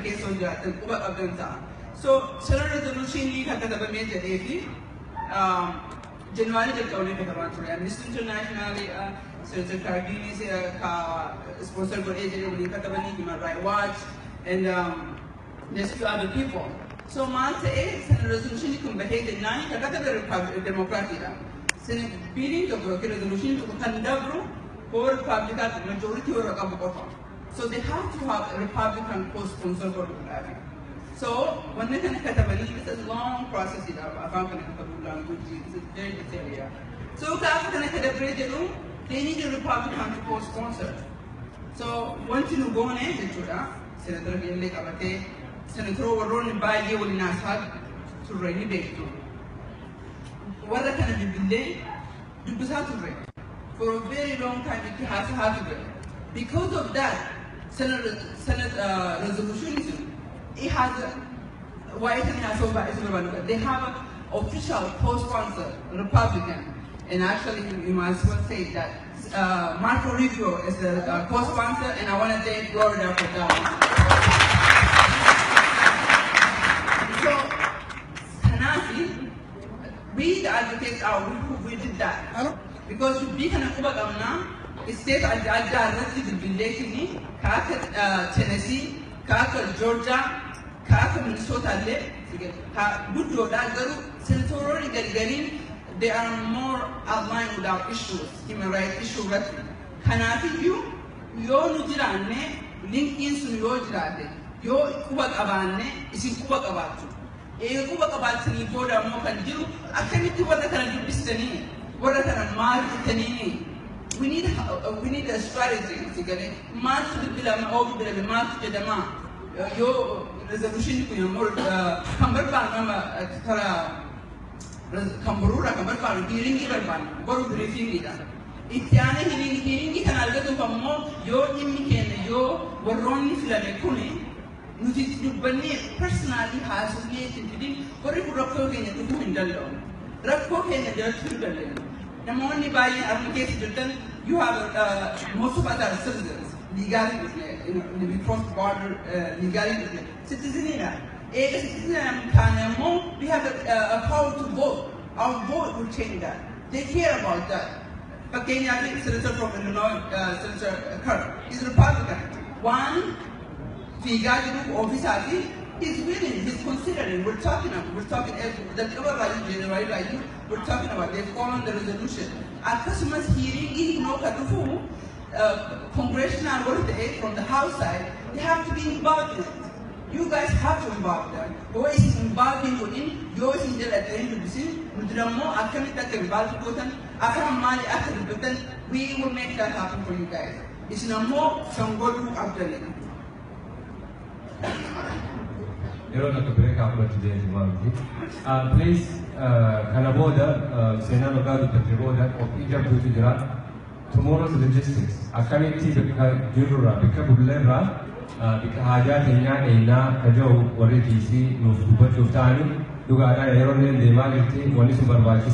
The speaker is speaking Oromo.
case on that, so Senate resolution league had a major lately. January the county Amnesty International, Senator Cardini is sponsored by Human Rights Watch, and there's few other people. So Malta Senate resolution can behave the nine Democratic. Senate beating the resolution to Kandabro or Republican majority or a so they have to have a Republican co-sponsor for the so when they can cut it's a long process in our language, it's a very detailed area. So they need a Republican to co-sponsor. So once you go on Senator Gilly Abate, Senator Ron by you will not have to ready date to. What can be delayed? You have to wait. For a very long time it has to happen. Because of that, Senate resolution it has they have an official co-sponsor, Republican, and actually you might as well say that Marco Rubio is the co-sponsor, and I want to thank Florida for that one. So, Tanasi, we the advocates we did that. Because we can state the relation Tennessee, Georgia, Minnesota, they are more aligned with our issues, human rights issues. Kanafi you nujirane link in sun yo jirade yo kubak abane isin kubak abatu kubak abatu ni boda mo kan jiru akani ti wala kan dubistani wala kan mar tanini. We need a strategy to get it. March to the bill, over the March to the ma. Yo resolution to your more Cumberban, Camburura, Cumberban, hearing even one, go to the refugee. If Tiana hearing can I go to more, yo Imican, yo were only Filamekuni, Nuti personally has related to it, what if Rokokin and the Dundalon? Rokokin and the Dundalon. The only by application you have most of us are citizens, legally, we cross border legally, citizen. We have a power to vote. Our vote will change that. They care about that. But Kenya, I think Senator from Illinois, Senator Kerr, is Republican. One, officer, he's willing, he's considering, we're talking the January, we're talking about, they've followed the resolution. At customers hearing, even though congressional work from the House side, they have to be involved in it. You guys have to involve them. Who is involved in within, yours in the end of the scene, with the more academic that involved we will make that happen for you guys. It's no more from go to after it. Please, Kanaboda, Senanoga, Petriboda, of Egypt to Gujarat. Tomorrow's logistics. Akaniti Jurura, Bikabulera, Bikahaja, Kenya, Ena, Kajo, Oreti, Nufubachutani, Dugada, Aeronin, the Maliti, one is supervised.